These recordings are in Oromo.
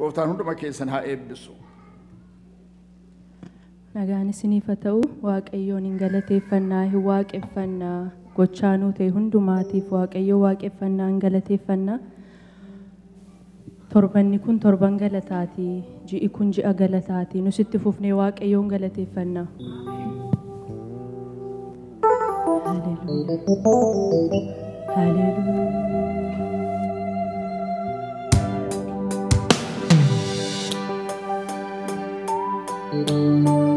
gooftaan hunduma keessan haa eebbisu. Nagaan isiniif haa ta'u. Waaqayyoon hin galateeffannaa hin waaqeffannaa gochaanuu ta'e hundumaatiif Waaqayyoo waaqeffannaa hin galateeffannaa. Torbanni kun torban galataati, ji'i kun ji'a galataati. Nus itti fufnee Waaqayyoon galateeffannaa. Haleluuyaa. Haleluuyaa.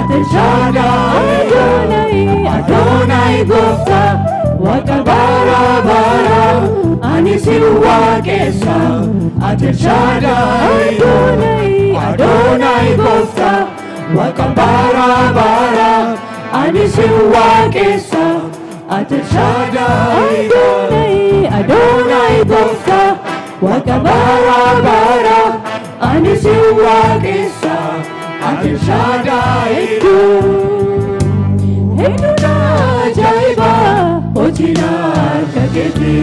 Atishada Adonai Gofta Waka bara bara Ani siwa kesa Atishada Adonai Gofta Waka bara bara Ani siwa kesa Atishada Adonai Gofta Waka bara bara Ani siwa kesa Atishada Heduna jaiba Hojina kaketi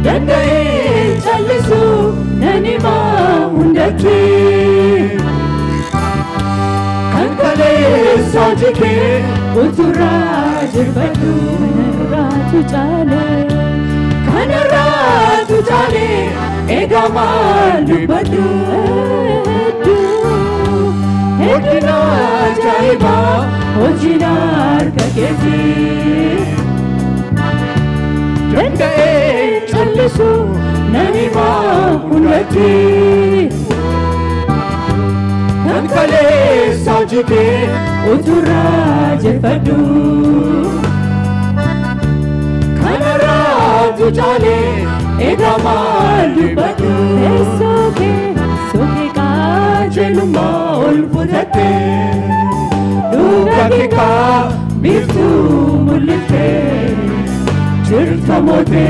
Dandai chalisu Nanima hundati Kankale sajike Utura jirbatu Kanaratu chale Kanaratu chale Egama lubatu Heduna jaiba Hojinar kaketi Jandae challisu Nanima hundati Nankale sajike Utura jefadu Kanaratu jale Egama lubatu Soke Jeluma olfutate Duga kika biftu mulite Jirta mote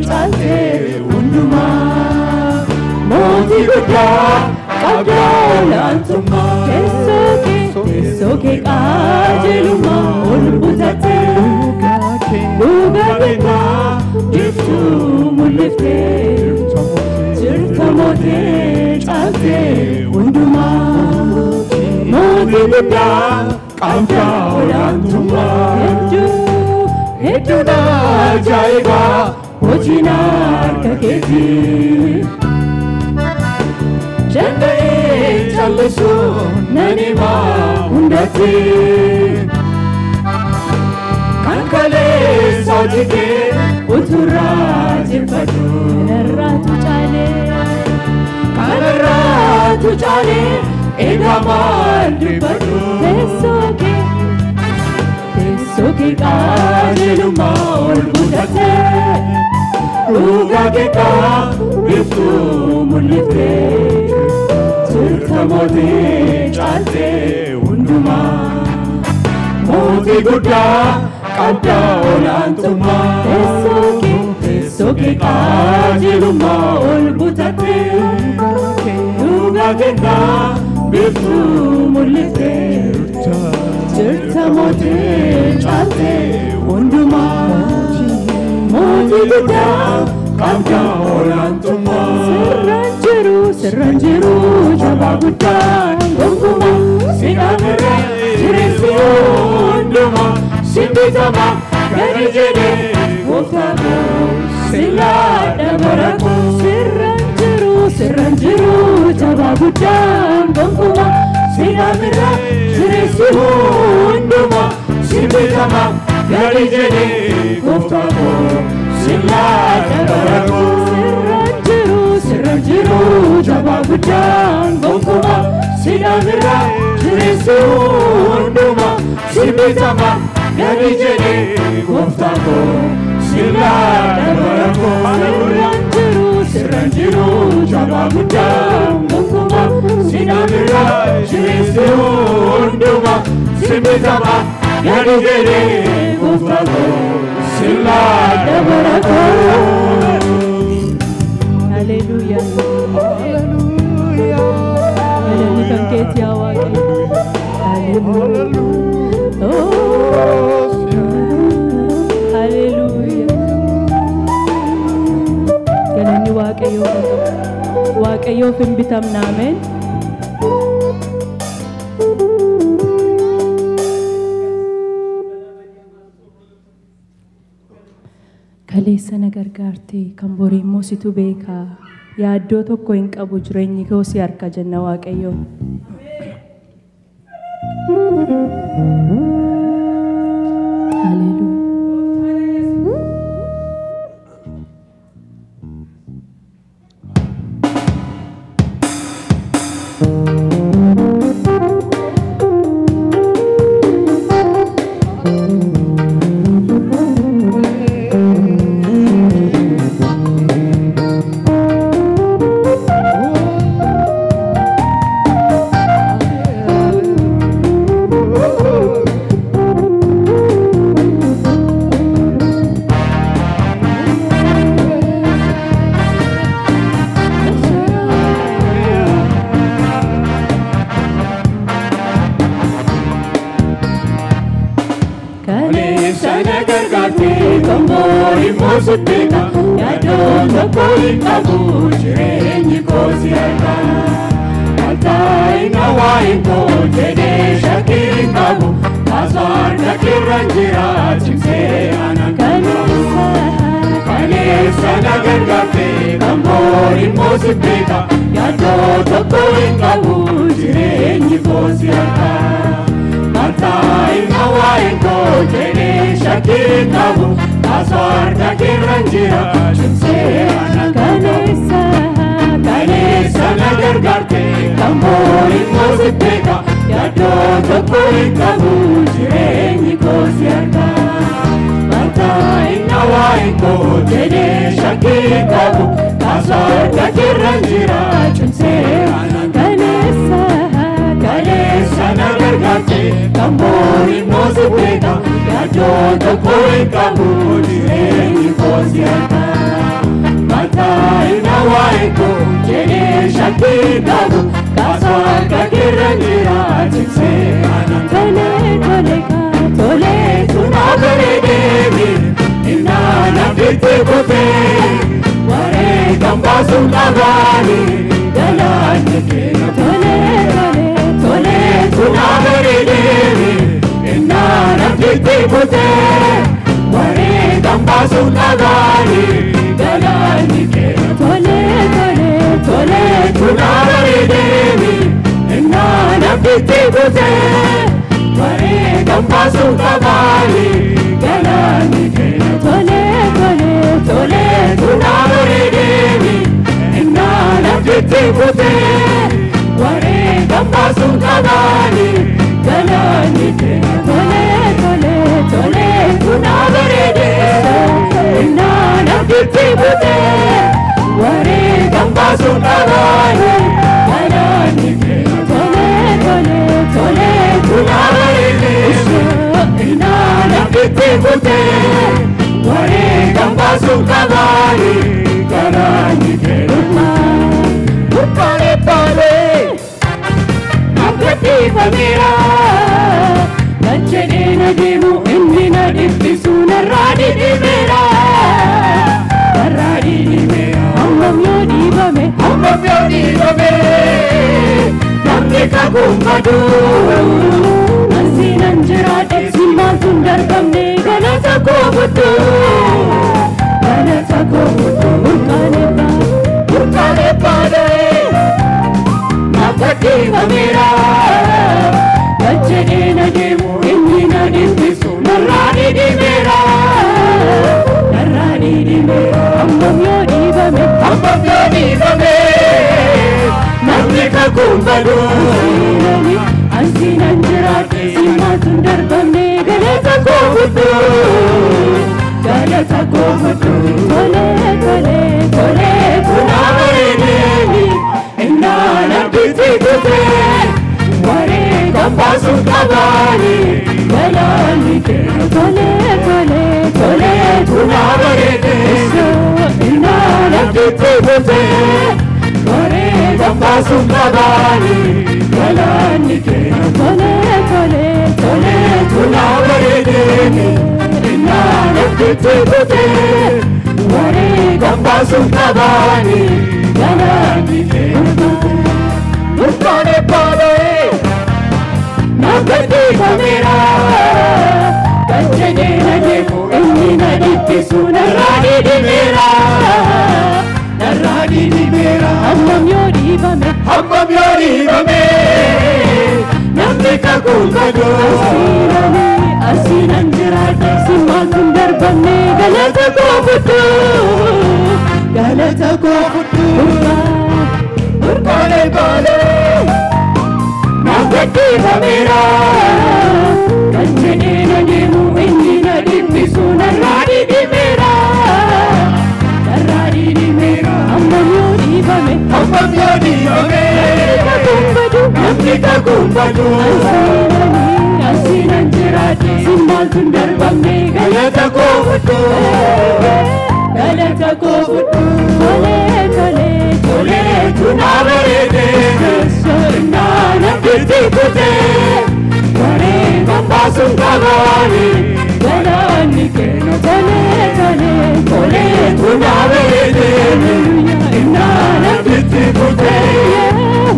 chalte unduma Moti gudda kabla lantuma Tesoke ka jeluma olfutate Duga kika biftu mulite Jirta mote chalte unduma Moti gudda kabla lantuma Heduna jaiba Hojinar kaketi Jandae challisu Nanima hundati Kankale sajike Utura jirbatu Kanaratu chale Kanaratu chale Egama jirbatu Tesoke kajeluma olfutate Uga keka biftu mulite Jirta moti chalte unduma Moti gudda kabda olantuma Tesoke kajeluma olfutate Uga keka biftu mulite Jirta moti chalte unduma Moti gudda kabda olantuma Sirranjiru jaba gudda gonguma Sinamere jirisi unduma Simbitama garijene Muftako sila dabarako Sirranjiru jaba gudda gonguma Sinamere jirisi unduma Simbitama garijene Muftako sila dabarako Sirranjiru jaba gudda gonguma Sinamere jirisi unduma Simbitama garijene Muftako sila dabarako Sirranjiru jaba gudda gonguma Sinamere jirisi unduma Simbitama garijene Muftako sila dabarako Hallelujah Hallelujah Hallelujah Keti awake Hallelujah Oh Hallelujah Galanni waaqayyo finbitamna amen Kaleessa na gargaarte kan borii immoo situ beekaa yaaddoo tokko hin qabu jireenyi koo si harka jenna waaqayyo Hallelujah Kambori Mosuteka Yadoto Koika Bujireni Kosiaka Altai Nawaiko Jede Shakikabu Azarda Kiranjira Chimse Anakana Kanesa Nagargate Kambori Mosuteka Yadoto Koika Bujireni Kosiaka Altai Nawaiko Jede Shakikabu Azarda Kiranjira Chimse Anakana Kanesa Nagargate Kambori Mosuteka Yadoto Koika Bujireni Kosiaka Matai Nawaiko Jede Shakikabu Azarda Kiranjira Chimse Anakana Kanesa Nagargate Kambori Mosuteka Yadoto Koika Bujireni Kosiaka Matai Nawaiko Jede Shakikabu Azarda Kiranjira Chimse Anakana Tole Tunabere Devi Inana Vite Kote Ware Gambasu Nagani Dalani Kena Tole Tunabere Devi Inana Vite Kote Ware Gambasu Nagani Dalani Kena Tole Tunabere Devi Inana Vite Kote Ware Gambasu Nagani Dalani Kena Tole Tunabere Devi Inana Vite Kote Ware Gambasu Nagani Dalani Kena Tole Tunabere Devi Inana Vite Kote Ware Gambasu Nagani Dalani Kena Tole Tunabere Devi Inana Vite Kote Ware Gambasu Nagani Dalani Kena Pale Nagati Pamira Nachene Nadimu Indina Dipisu Naradi Dimera Naradi Dimera Ambam Yodi Bame Namdeka Kumbadu Nasinanjirate Simba Sundar Kamne Galata Kobutu Urkane Pade Nagati Pamira Nachene Nadimu Indina Dipisu Naradi Dimera Ambam Yodi Bame Namdeka Kumbadu Asinanjirate Simba Sundar Kamne Galata Kobutu Tole Tunabere Devi Inana Vite Kote Ware Gambasu Nagani Dalani Kena Tole Tunabere Devi Inana Vite Kote Ware Gambasu Nagani Dalani Kena Tole Tunabere Devi Inana Vite Kote Ware Gambasu Nagani Dalani Kena Urkane Pade Nagati Pamira Nachene Nadimu Indina Dipisu Naradi Dimera Ambam Yodi Bame Namdeka Kumbadu Asinanjirate Simba Sundar Kamne Galata Kobutu Urkane Pade Nagati Pamira Nachene Nadimu Indina Dipisu Naradi Dimera Ambam Yodi Bame Namdeka Kumbadu Asinanjirate Simba Sundar Kamne Galata Kobutu Tole Tunabere Devi Inana Vite Kote Ware Gambasu Nagani Dalani Kena tole tunabere inna nabiti kute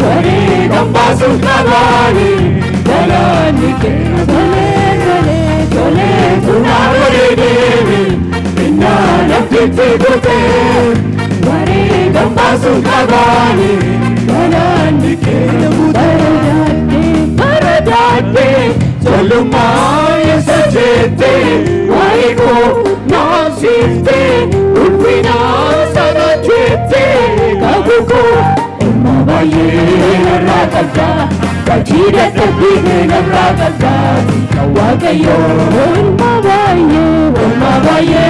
wari gambasu kabani galani ke tole tunabere inna nabiti kute wari gambasu kabani galani ke baradate soluma yesajete waiko nasifte ulfina sanachete kabuko mabaye rakata kachira tabine rakata wakayo mabaye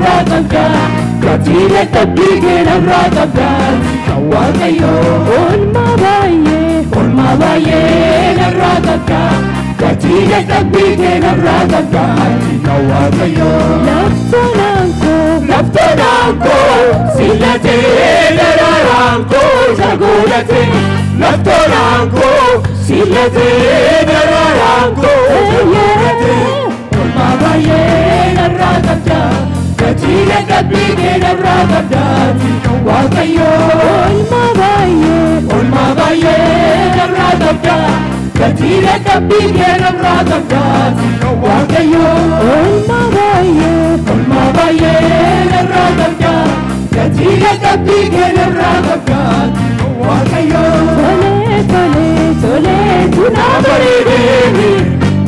rakata kachira tabine rakata wakayo mabaye rakata kachira tabine rakata wakayo Laftananko silate dararanko sagolate Laftananko silate dararanko sagolate Mabaye naragata kachira kabige naragata wakayo Mabaye naragata kachira kabige naragata wakayo Mabaye naragata kachira kabige naragata wakayo tole tunabare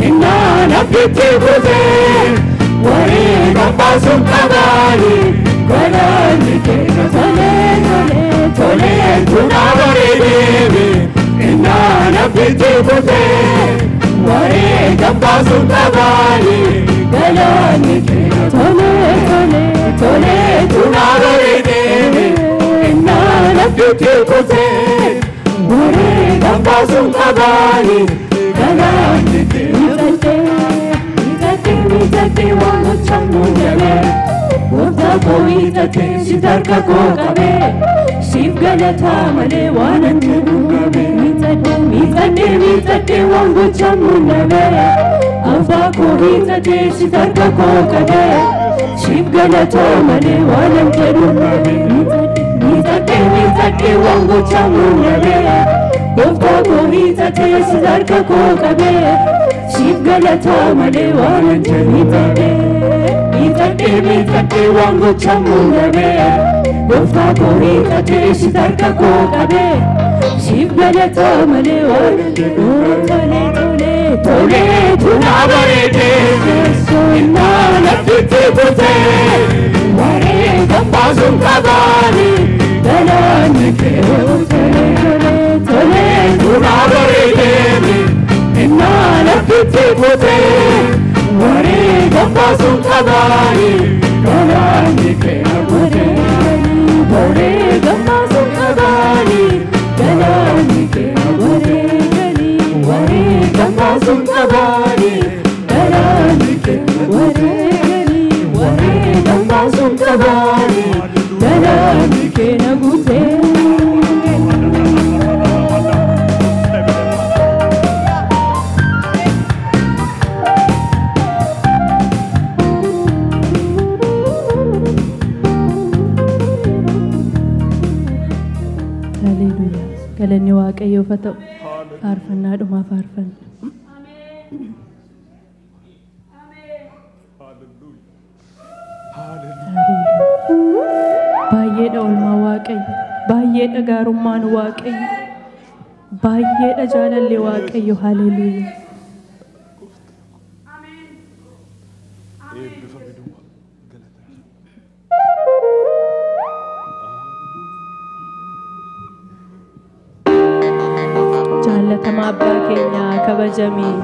inna nabiti kute wari gambasum kabani galani ke tole tunabare inna nabiti kute wari gambasum kabani galani ke tole tunabare inna nabiti kute wari gambasum kabani galani ke Mitate wano changu jale Wabda koi tate sitarka ko kabe Shiv galata male wanan kadu kabe Mitate wangu changu jale Wabda koi tate sitarka ko kabe Shiv galata male wanan kadu kabe Mitate wangu changu jale Wabda koi tate sitarka ko kabe Shiv galata male wanan mitate wangu chamurabe Gofta koi tate sitarka ko kabe Shiv galata male wanan tole tunabare inna nabiti kute wari gambasum kabani galani ke tole tunabare inna nabiti kute wari gambasum kabani galani ke wari gambasum kabani galani ke wari gambasum kabani galani ke wari gambasum kabani galani ke nagute galanni waaqayyoof haa ta'u faarfannaa dhumaa faarfanna. Baay'eedha oolmaa waaqayyo, baay'eedha gaarummaan waaqayyo, baay'eedha jaalalli waaqayyo. Haleluuyaa. Jaallatama abbaa keenya kabajamee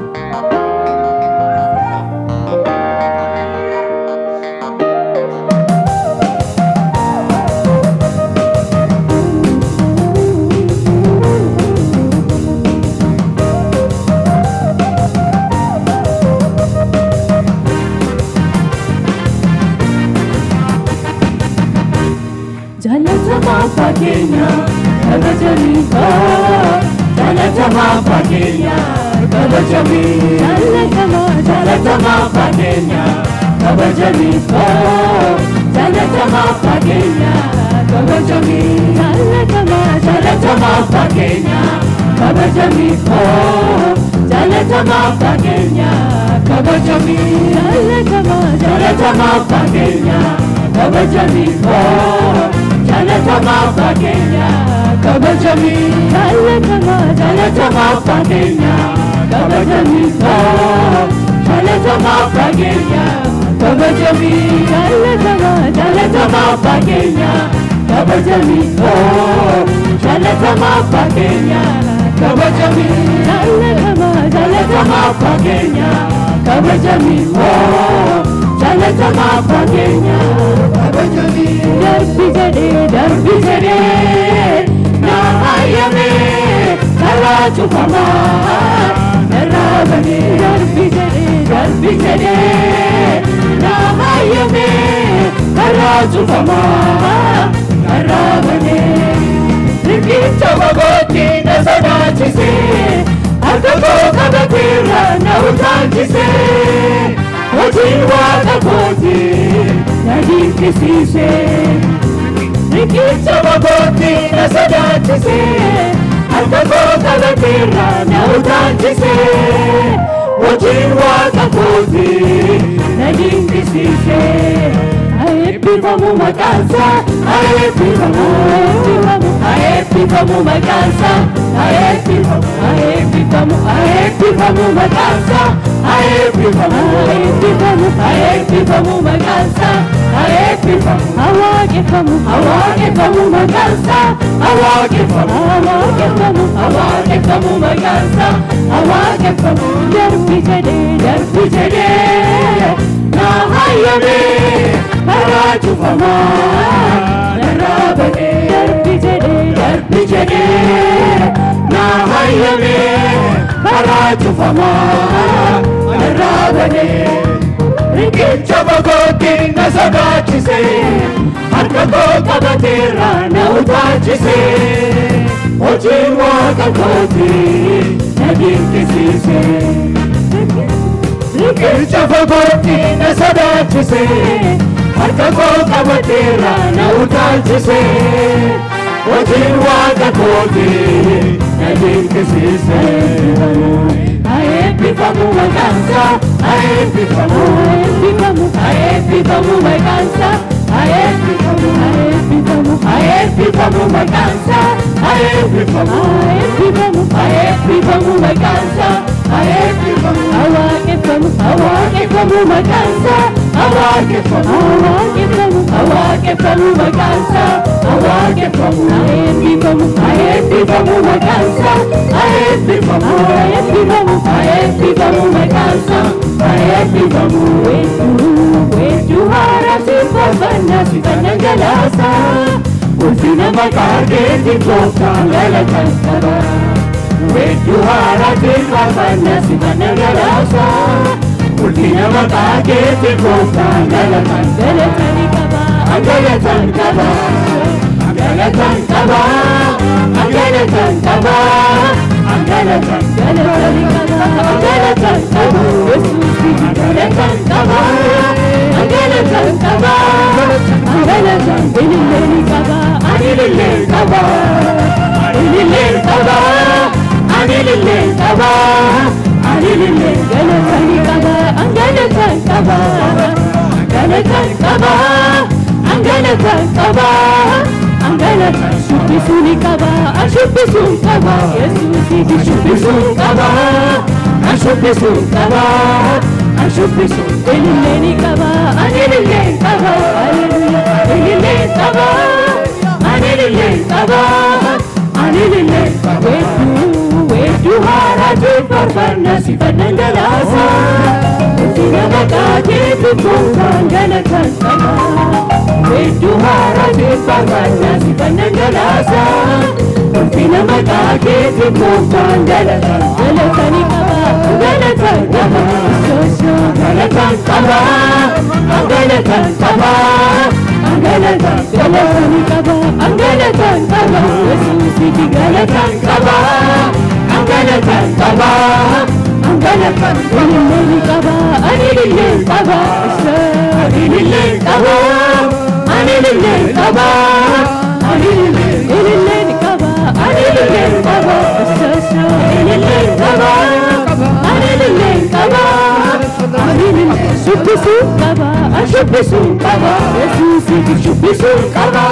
jaallatama abbaa keenya kabajamee Jalatama pakenya kabajami Jalatama pakenya kabajami jalatama pakenya kabajami jalatama pakenya kabajami jalatama pakenya kabajami jalatama pakenya kabajami jalatama pakenya kabajami jalatama pakenya kabajami jalatama pakenya kabajami jalatama pakenya kabajami jalatama pakenya kabajami jalatama pakenya kabajami jalatama pakenya kabajami darbi jade na ayame kala chupama narabane darbi jade na ayame kala chupama narabane rikita bagoti na sadachise akako kabatira na utanchise Ojinwa takoti na hinkisise Rikita bagoti na sadachise Akako kabatira na utanchise Ojinwa takoti na hinkisise Aepifamu makansa Aepifamu makansa Aepifamu makansa Aepifamu makansa Awakefamu makansa Awakefamu makansa Awakefamu darbi jade na hayame Karachufama narabane darbi jade na hayame Karachufama narabane Rikicha bagoti na sadachise Harkako kabatira na utachise Ojinwa kakoti na ginkisise Rikicha bagoti na sadachise Harkako kabatira na utachise Ojinwa kakoti na ginkisise Aepifamu makansa Aepifamu makansa Aepifamu makansa Aepifamu makansa Aepifamu awakefamu makansa Awakefamu makansa Awakefamu Aepifamu makansa Aepifamu makansa Aepifamu wetu harasi fabana sifana galasa Ulfina makake tikota galatan kaba wetu harasi fabana sifana galasa Ulfina makake tikota galatan kaba Galatan kaba Galatan kaba Galatan kaba Galatan kaba Galatan kaba Galatan kaba Galatan ilileli kaba Anilili kaba Anilili kaba Anilili kaba Anilili Galatan kaba Galatan kaba Galatan kaba Galatan kaba Galatan shubisuni kaba Ashubisun kaba Yesusi shubisun kaba Ashubisun kaba Ashubisun ilileni kaba Anilili kaba Anilili kaba Anilili kaba Anilili wetu haraju farfana sifana galasa Ulfina makake tikota galatan kaba wetu haraju farfana sifana galasa Ulfina makake tikota galatan kaba Galatan kaba Galatan kaba Galatan kaba Galatan kaba Galatan kaba Yesusi galatan kaba Galatan kaba galatan ilillee qaba anilillee qaba anilillee qaba anilillee qaba anilillee qaba anilillee qaba anilillee qaba anilillee qaba anilillee shubbisu qaba ashubbisu qaba yesuusi shubbisu qaba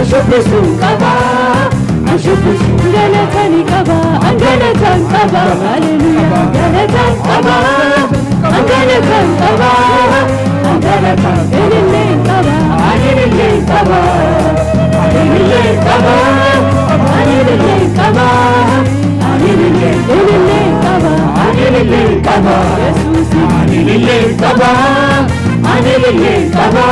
ashubbisu qaba ashubbisu galatani qaba galatan qaba hallelujah galatan qaba galatan qaba galatan ilillee qaba anilillee qaba anilillee qaba anilillee qaba anilillee qaba anilillee qaba yesuusi anilillee qaba anilillee qaba